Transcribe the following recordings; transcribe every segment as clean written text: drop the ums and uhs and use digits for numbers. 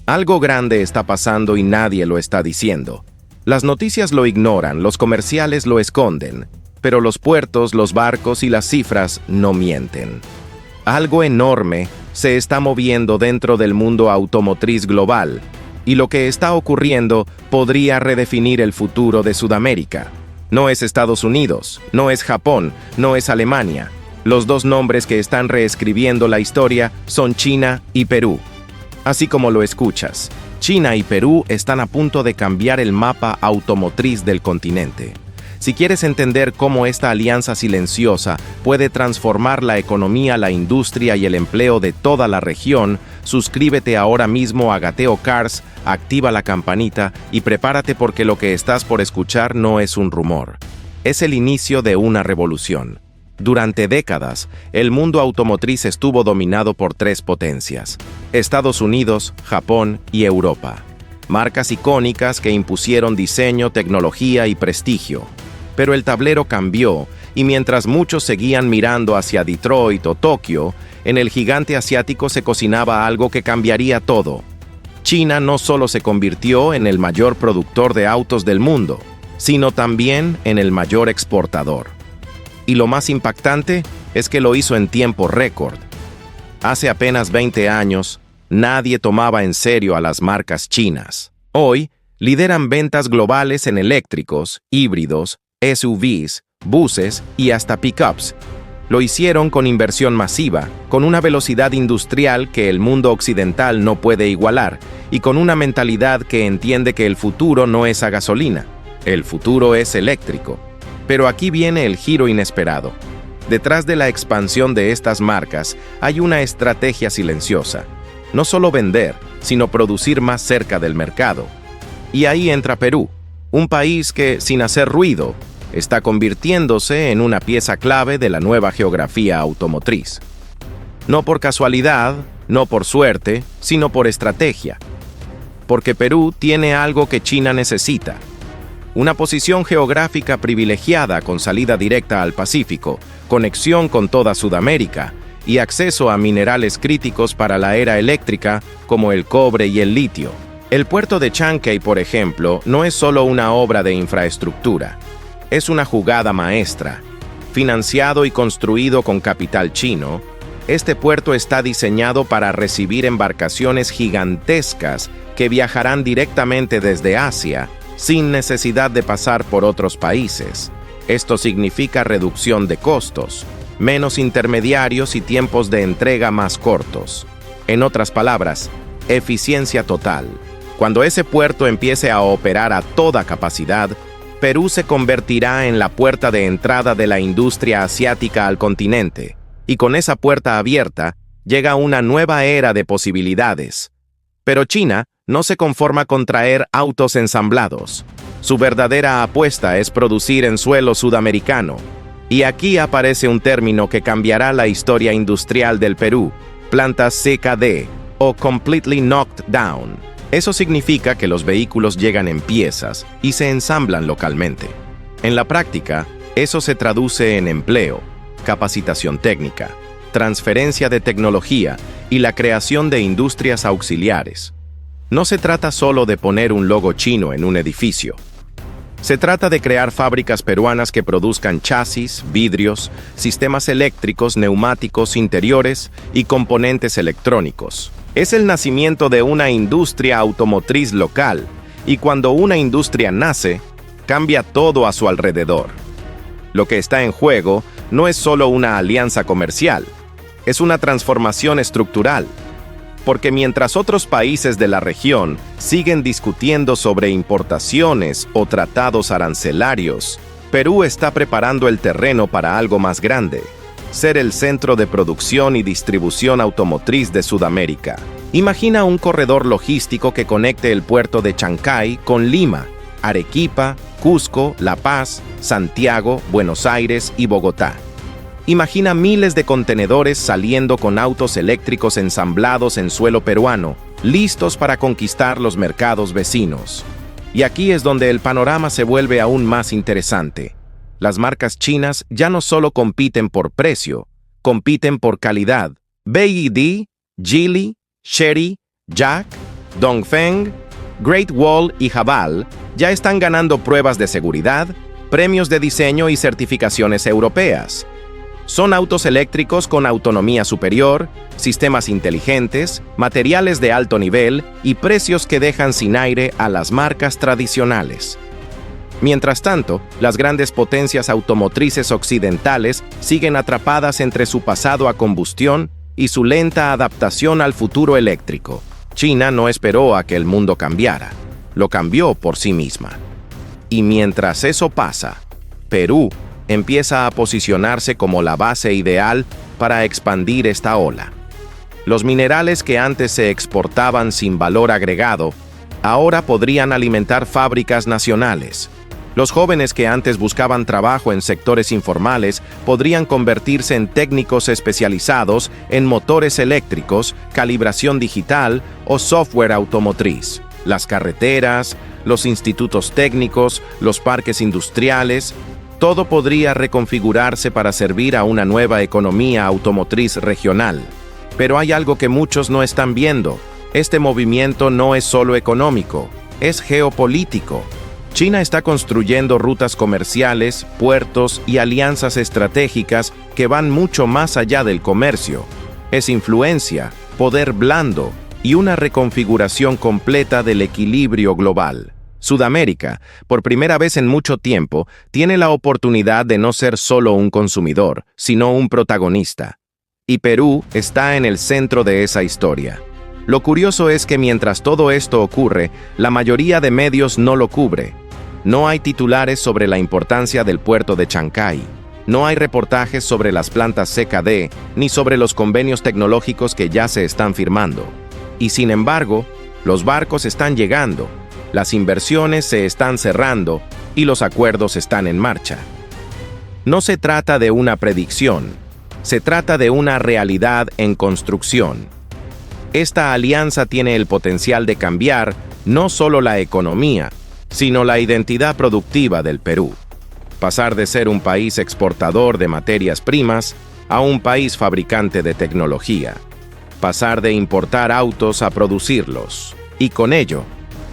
Algo grande está pasando y nadie lo está diciendo. Las noticias lo ignoran, los comerciales lo esconden, pero los puertos, los barcos y las cifras no mienten. Algo enorme se está moviendo dentro del mundo automotriz global, y lo que está ocurriendo podría redefinir el futuro de Sudamérica. No es Estados Unidos, no es Japón, no es Alemania. Los dos nombres que están reescribiendo la historia son China y Perú. Así como lo escuchas, China y Perú están a punto de cambiar el mapa automotriz del continente. Si quieres entender cómo esta alianza silenciosa puede transformar la economía, la industria y el empleo de toda la región, suscríbete ahora mismo a Gateo Cars, activa la campanita y prepárate porque lo que estás por escuchar no es un rumor. Es el inicio de una revolución. Durante décadas, el mundo automotriz estuvo dominado por tres potencias: Estados Unidos, Japón y Europa. Marcas icónicas que impusieron diseño, tecnología y prestigio. Pero el tablero cambió, y mientras muchos seguían mirando hacia Detroit o Tokio, en el gigante asiático se cocinaba algo que cambiaría todo. China no solo se convirtió en el mayor productor de autos del mundo, sino también en el mayor exportador. Y lo más impactante es que lo hizo en tiempo récord. Hace apenas 20 años, nadie tomaba en serio a las marcas chinas. Hoy, lideran ventas globales en eléctricos, híbridos, SUVs, buses y hasta pickups. Lo hicieron con inversión masiva, con una velocidad industrial que el mundo occidental no puede igualar, y con una mentalidad que entiende que el futuro no es a gasolina, el futuro es eléctrico. Pero aquí viene el giro inesperado. Detrás de la expansión de estas marcas hay una estrategia silenciosa. No solo vender, sino producir más cerca del mercado. Y ahí entra Perú, un país que, sin hacer ruido, está convirtiéndose en una pieza clave de la nueva geografía automotriz. No por casualidad, no por suerte, sino por estrategia. Porque Perú tiene algo que China necesita: una posición geográfica privilegiada con salida directa al Pacífico, conexión con toda Sudamérica y acceso a minerales críticos para la era eléctrica como el cobre y el litio. El puerto de Chancay, por ejemplo, no es solo una obra de infraestructura, es una jugada maestra. Financiado y construido con capital chino, este puerto está diseñado para recibir embarcaciones gigantescas que viajarán directamente desde Asia, sin necesidad de pasar por otros países. Esto significa reducción de costos, menos intermediarios y tiempos de entrega más cortos. En otras palabras, eficiencia total. Cuando ese puerto empiece a operar a toda capacidad, Perú se convertirá en la puerta de entrada de la industria asiática al continente, y con esa puerta abierta, llega una nueva era de posibilidades. Pero China no se conforma con traer autos ensamblados. Su verdadera apuesta es producir en suelo sudamericano. Y aquí aparece un término que cambiará la historia industrial del Perú: plantas CKD, o Completely Knocked Down. Eso significa que los vehículos llegan en piezas y se ensamblan localmente. En la práctica, eso se traduce en empleo, capacitación técnica, transferencia de tecnología y la creación de industrias auxiliares. No se trata solo de poner un logo chino en un edificio. Se trata de crear fábricas peruanas que produzcan chasis, vidrios, sistemas eléctricos, neumáticos, interiores y componentes electrónicos. Es el nacimiento de una industria automotriz local, y cuando una industria nace, cambia todo a su alrededor. Lo que está en juego no es solo una alianza comercial, es una transformación estructural. Porque mientras otros países de la región siguen discutiendo sobre importaciones o tratados arancelarios, Perú está preparando el terreno para algo más grande: ser el centro de producción y distribución automotriz de Sudamérica. Imagina un corredor logístico que conecte el puerto de Chancay con Lima, Arequipa, Cusco, La Paz, Santiago, Buenos Aires y Bogotá. Imagina miles de contenedores saliendo con autos eléctricos ensamblados en suelo peruano, listos para conquistar los mercados vecinos. Y aquí es donde el panorama se vuelve aún más interesante. Las marcas chinas ya no solo compiten por precio, compiten por calidad. BYD, Geely, Chery, Jack, Dongfeng, Great Wall y Haval ya están ganando pruebas de seguridad, premios de diseño y certificaciones europeas. Son autos eléctricos con autonomía superior, sistemas inteligentes, materiales de alto nivel y precios que dejan sin aire a las marcas tradicionales. Mientras tanto, las grandes potencias automotrices occidentales siguen atrapadas entre su pasado a combustión y su lenta adaptación al futuro eléctrico. China no esperó a que el mundo cambiara, lo cambió por sí misma. Y mientras eso pasa, Perú empieza a posicionarse como la base ideal para expandir esta ola. Los minerales que antes se exportaban sin valor agregado, ahora podrían alimentar fábricas nacionales. Los jóvenes que antes buscaban trabajo en sectores informales podrían convertirse en técnicos especializados en motores eléctricos, calibración digital o software automotriz. Las carreteras, los institutos técnicos, los parques industriales, todo podría reconfigurarse para servir a una nueva economía automotriz regional. Pero hay algo que muchos no están viendo. Este movimiento no es solo económico, es geopolítico. China está construyendo rutas comerciales, puertos y alianzas estratégicas que van mucho más allá del comercio. Es influencia, poder blando y una reconfiguración completa del equilibrio global. Sudamérica, por primera vez en mucho tiempo, tiene la oportunidad de no ser solo un consumidor, sino un protagonista. Y Perú está en el centro de esa historia. Lo curioso es que mientras todo esto ocurre, la mayoría de medios no lo cubre. No hay titulares sobre la importancia del puerto de Chancay. No hay reportajes sobre las plantas CKD, ni sobre los convenios tecnológicos que ya se están firmando. Y sin embargo, los barcos están llegando, las inversiones se están cerrando y los acuerdos están en marcha. No se trata de una predicción, se trata de una realidad en construcción. Esta alianza tiene el potencial de cambiar no solo la economía, sino la identidad productiva del Perú. Pasar de ser un país exportador de materias primas a un país fabricante de tecnología. Pasar de importar autos a producirlos. Y con ello,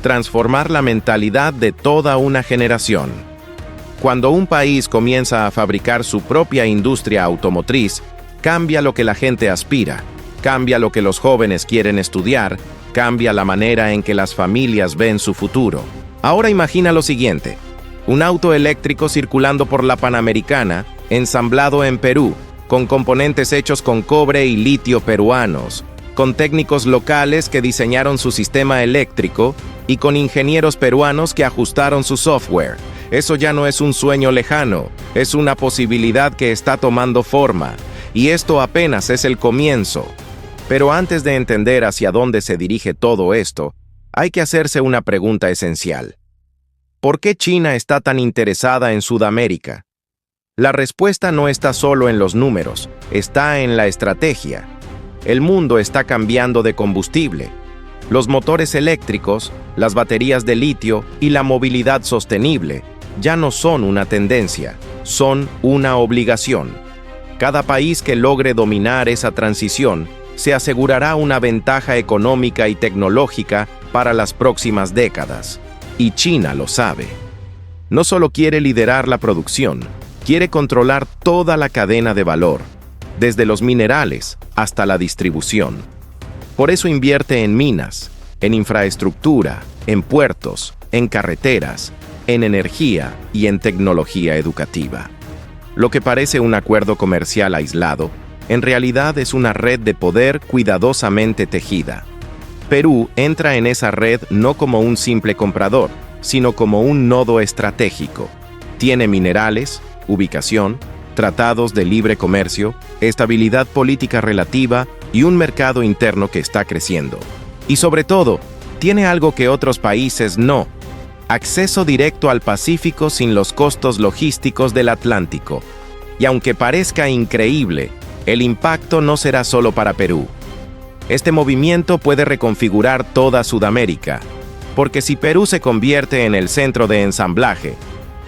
transformar la mentalidad de toda una generación. Cuando un país comienza a fabricar su propia industria automotriz, cambia lo que la gente aspira, cambia lo que los jóvenes quieren estudiar, cambia la manera en que las familias ven su futuro. Ahora imagina lo siguiente: un auto eléctrico circulando por la Panamericana, ensamblado en Perú, con componentes hechos con cobre y litio peruanos, con técnicos locales que diseñaron su sistema eléctrico y con ingenieros peruanos que ajustaron su software. Eso ya no es un sueño lejano, es una posibilidad que está tomando forma, y esto apenas es el comienzo. Pero antes de entender hacia dónde se dirige todo esto, hay que hacerse una pregunta esencial. ¿Por qué China está tan interesada en Sudamérica? La respuesta no está solo en los números, está en la estrategia. El mundo está cambiando de combustible. Los motores eléctricos, las baterías de litio y la movilidad sostenible ya no son una tendencia, son una obligación. Cada país que logre dominar esa transición se asegurará una ventaja económica y tecnológica para las próximas décadas. Y China lo sabe. No solo quiere liderar la producción, quiere controlar toda la cadena de valor, desde los minerales hasta la distribución. Por eso invierte en minas, en infraestructura, en puertos, en carreteras, en energía y en tecnología educativa. Lo que parece un acuerdo comercial aislado, en realidad es una red de poder cuidadosamente tejida. Perú entra en esa red no como un simple comprador, sino como un nodo estratégico. Tiene minerales, ubicación, tratados de libre comercio, estabilidad política relativa y un mercado interno que está creciendo. Y sobre todo, tiene algo que otros países no: acceso directo al Pacífico sin los costos logísticos del Atlántico. Y aunque parezca increíble, el impacto no será solo para Perú. Este movimiento puede reconfigurar toda Sudamérica, porque si Perú se convierte en el centro de ensamblaje,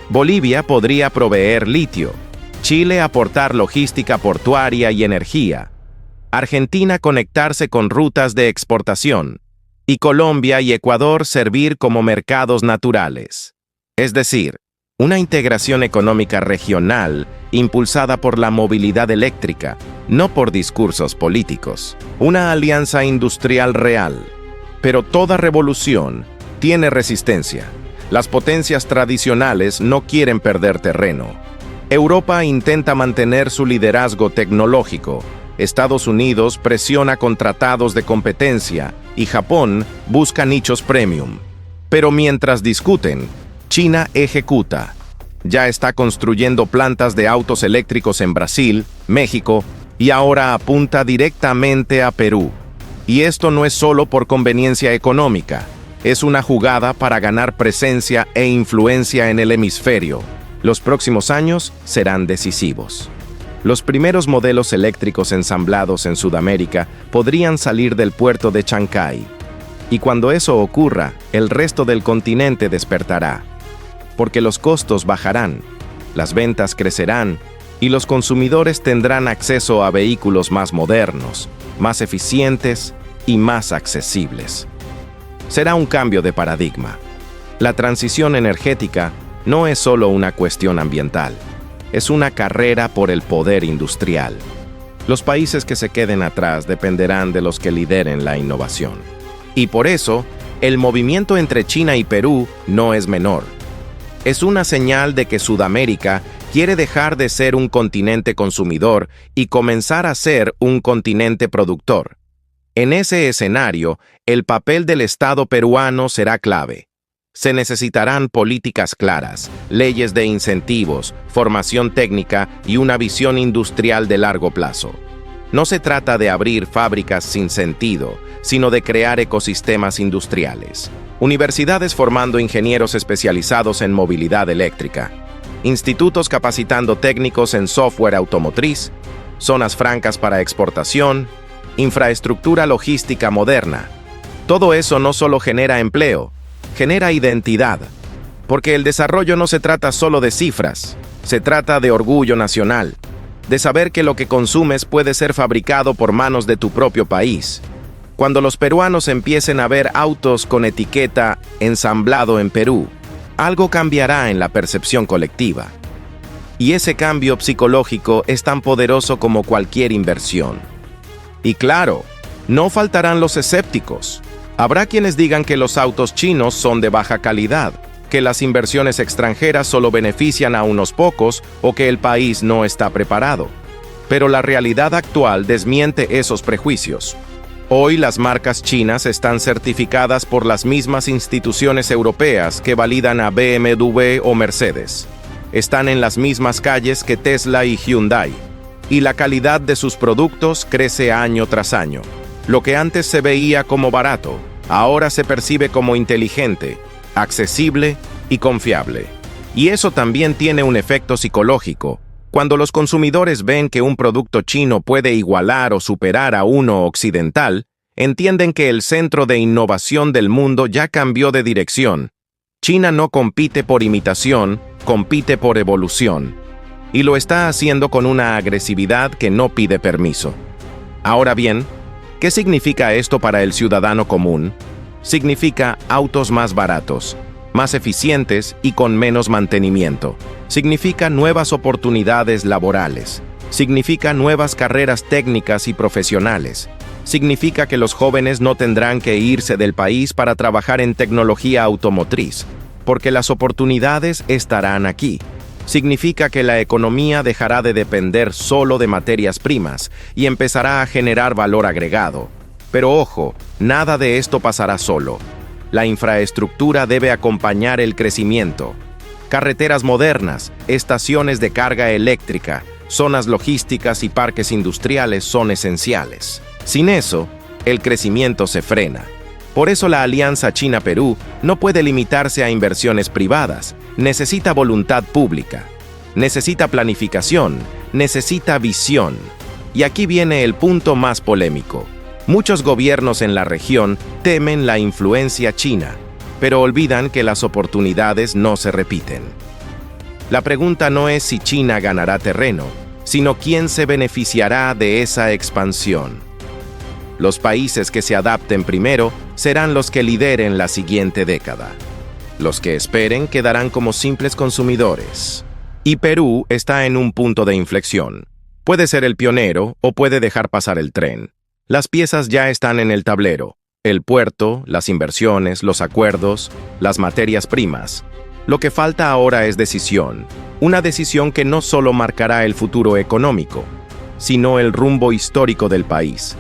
Bolivia podría proveer litio, Chile aportar logística portuaria y energía, Argentina conectarse con rutas de exportación, y Colombia y Ecuador servir como mercados naturales. Es decir, una integración económica regional impulsada por la movilidad eléctrica, no por discursos políticos. Una alianza industrial real. Pero toda revolución tiene resistencia. Las potencias tradicionales no quieren perder terreno. Europa intenta mantener su liderazgo tecnológico. Estados Unidos presiona con tratados de competencia y Japón busca nichos premium. Pero mientras discuten, China ejecuta. Ya está construyendo plantas de autos eléctricos en Brasil, México y ahora apunta directamente a Perú. Y esto no es solo por conveniencia económica, es una jugada para ganar presencia e influencia en el hemisferio. Los próximos años serán decisivos. Los primeros modelos eléctricos ensamblados en Sudamérica podrían salir del puerto de Chancay. Y cuando eso ocurra, el resto del continente despertará. Porque los costos bajarán, las ventas crecerán y los consumidores tendrán acceso a vehículos más modernos, más eficientes y más accesibles. Será un cambio de paradigma. La transición energética no es solo una cuestión ambiental, es una carrera por el poder industrial. Los países que se queden atrás dependerán de los que lideren la innovación. Y por eso, el movimiento entre China y Perú no es menor. Es una señal de que Sudamérica quiere dejar de ser un continente consumidor y comenzar a ser un continente productor. En ese escenario, el papel del Estado peruano será clave. Se necesitarán políticas claras, leyes de incentivos, formación técnica y una visión industrial de largo plazo. No se trata de abrir fábricas sin sentido, sino de crear ecosistemas industriales. Universidades formando ingenieros especializados en movilidad eléctrica, institutos capacitando técnicos en software automotriz, zonas francas para exportación, infraestructura logística moderna. Todo eso no solo genera empleo, genera identidad, porque el desarrollo no se trata solo de cifras, se trata de orgullo nacional, de saber que lo que consumes puede ser fabricado por manos de tu propio país. Cuando los peruanos empiecen a ver autos con etiqueta ensamblado en Perú, algo cambiará en la percepción colectiva. Y ese cambio psicológico es tan poderoso como cualquier inversión. Y claro, no faltarán los escépticos. Habrá quienes digan que los autos chinos son de baja calidad, que las inversiones extranjeras solo benefician a unos pocos o que el país no está preparado. Pero la realidad actual desmiente esos prejuicios. Hoy las marcas chinas están certificadas por las mismas instituciones europeas que validan a BMW o Mercedes. Están en las mismas calles que Tesla y Hyundai. Y la calidad de sus productos crece año tras año. Lo que antes se veía como barato, ahora se percibe como inteligente, accesible y confiable. Y eso también tiene un efecto psicológico. Cuando los consumidores ven que un producto chino puede igualar o superar a uno occidental, entienden que el centro de innovación del mundo ya cambió de dirección. China no compite por imitación, compite por evolución. Y lo está haciendo con una agresividad que no pide permiso. Ahora bien, ¿qué significa esto para el ciudadano común? Significa autos más baratos, más eficientes y con menos mantenimiento. Significa nuevas oportunidades laborales. Significa nuevas carreras técnicas y profesionales. Significa que los jóvenes no tendrán que irse del país para trabajar en tecnología automotriz, porque las oportunidades estarán aquí. Significa que la economía dejará de depender solo de materias primas y empezará a generar valor agregado. Pero ojo, nada de esto pasará solo. La infraestructura debe acompañar el crecimiento. Carreteras modernas, estaciones de carga eléctrica, zonas logísticas y parques industriales son esenciales. Sin eso, el crecimiento se frena. Por eso la alianza China-Perú no puede limitarse a inversiones privadas, necesita voluntad pública, necesita planificación, necesita visión. Y aquí viene el punto más polémico. Muchos gobiernos en la región temen la influencia china, pero olvidan que las oportunidades no se repiten. La pregunta no es si China ganará terreno, sino quién se beneficiará de esa expansión. Los países que se adapten primero serán los que lideren la siguiente década. Los que esperen quedarán como simples consumidores. Y Perú está en un punto de inflexión. Puede ser el pionero o puede dejar pasar el tren. Las piezas ya están en el tablero. El puerto, las inversiones, los acuerdos, las materias primas. Lo que falta ahora es decisión. Una decisión que no solo marcará el futuro económico, sino el rumbo histórico del país.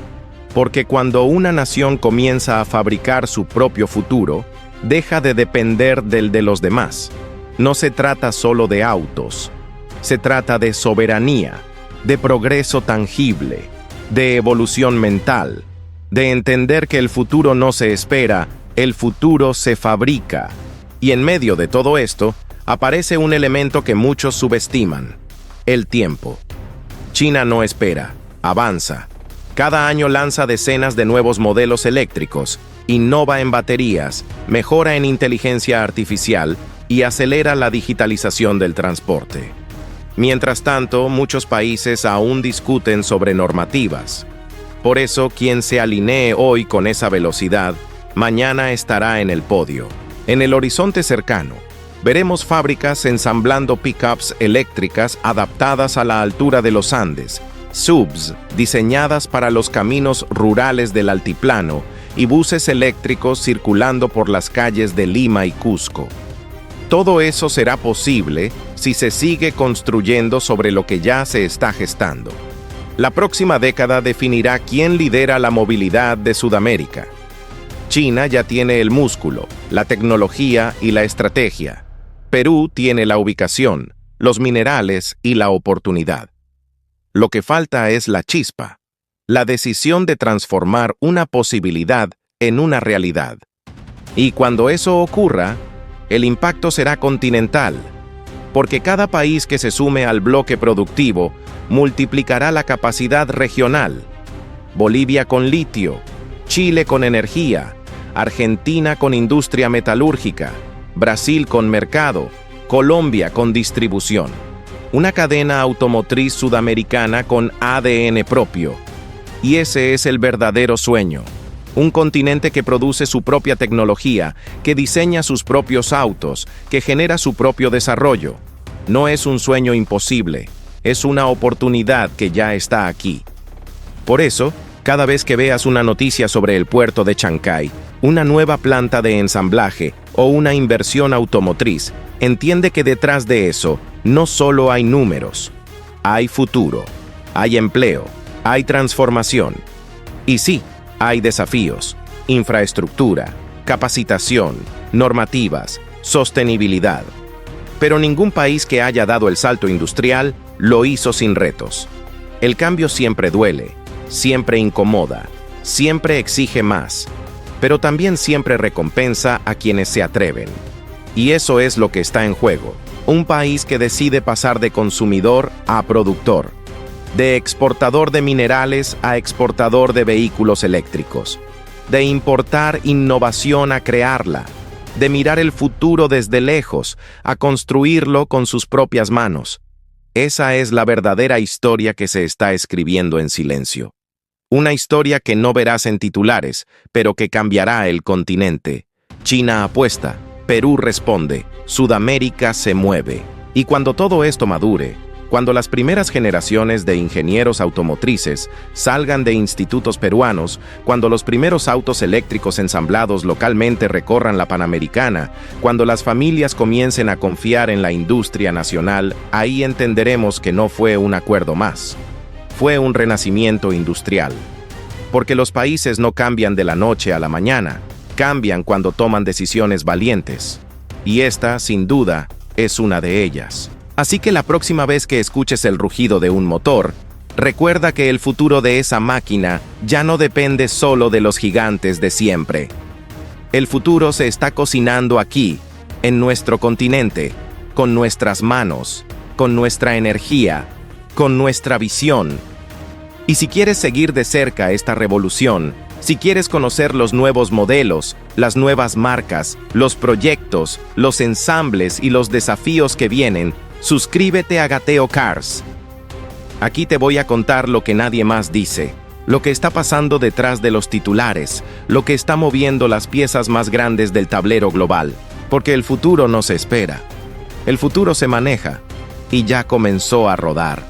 Porque cuando una nación comienza a fabricar su propio futuro, deja de depender del de los demás. No se trata solo de autos. Se trata de soberanía, de progreso tangible, de evolución mental, de entender que el futuro no se espera, el futuro se fabrica. Y en medio de todo esto, aparece un elemento que muchos subestiman: el tiempo. China no espera, avanza. Cada año lanza decenas de nuevos modelos eléctricos, innova en baterías, mejora en inteligencia artificial y acelera la digitalización del transporte. Mientras tanto, muchos países aún discuten sobre normativas. Por eso, quien se alinee hoy con esa velocidad, mañana estará en el podio. En el horizonte cercano, veremos fábricas ensamblando pickups eléctricas adaptadas a la altura de los Andes, SUVs diseñadas para los caminos rurales del altiplano y buses eléctricos circulando por las calles de Lima y Cusco. Todo eso será posible si se sigue construyendo sobre lo que ya se está gestando. La próxima década definirá quién lidera la movilidad de Sudamérica. China ya tiene el músculo, la tecnología y la estrategia. Perú tiene la ubicación, los minerales y la oportunidad. Lo que falta es la chispa, la decisión de transformar una posibilidad en una realidad. Y cuando eso ocurra, el impacto será continental, porque cada país que se sume al bloque productivo multiplicará la capacidad regional. Bolivia con litio, Chile con energía, Argentina con industria metalúrgica, Brasil con mercado, Colombia con distribución. Una cadena automotriz sudamericana con ADN propio. Y ese es el verdadero sueño. Un continente que produce su propia tecnología, que diseña sus propios autos, que genera su propio desarrollo. No es un sueño imposible, es una oportunidad que ya está aquí. Por eso, cada vez que veas una noticia sobre el puerto de Chancay, una nueva planta de ensamblaje o una inversión automotriz, entiende que detrás de eso no solo hay números, hay futuro, hay empleo, hay transformación. Y sí, hay desafíos, infraestructura, capacitación, normativas, sostenibilidad. Pero ningún país que haya dado el salto industrial lo hizo sin retos. El cambio siempre duele, siempre incomoda, siempre exige más, pero también siempre recompensa a quienes se atreven. Y eso es lo que está en juego. Un país que decide pasar de consumidor a productor, de exportador de minerales a exportador de vehículos eléctricos, de importar innovación a crearla, de mirar el futuro desde lejos a construirlo con sus propias manos. Esa es la verdadera historia que se está escribiendo en silencio. Una historia que no verás en titulares, pero que cambiará el continente. China apuesta, Perú responde, Sudamérica se mueve. Y cuando todo esto madure, cuando las primeras generaciones de ingenieros automotrices salgan de institutos peruanos, cuando los primeros autos eléctricos ensamblados localmente recorran la Panamericana, cuando las familias comiencen a confiar en la industria nacional, ahí entenderemos que no fue un acuerdo más. Fue un renacimiento industrial. Porque los países no cambian de la noche a la mañana, cambian cuando toman decisiones valientes. Y esta, sin duda, es una de ellas. Así que la próxima vez que escuches el rugido de un motor, recuerda que el futuro de esa máquina ya no depende solo de los gigantes de siempre. El futuro se está cocinando aquí, en nuestro continente, con nuestras manos, con nuestra energía, con nuestra visión. Y si quieres seguir de cerca esta revolución, si quieres conocer los nuevos modelos, las nuevas marcas, los proyectos, los ensambles y los desafíos que vienen, suscríbete a Gateo Cars. Aquí te voy a contar lo que nadie más dice, lo que está pasando detrás de los titulares, lo que está moviendo las piezas más grandes del tablero global, porque el futuro no se espera. El futuro se maneja y ya comenzó a rodar.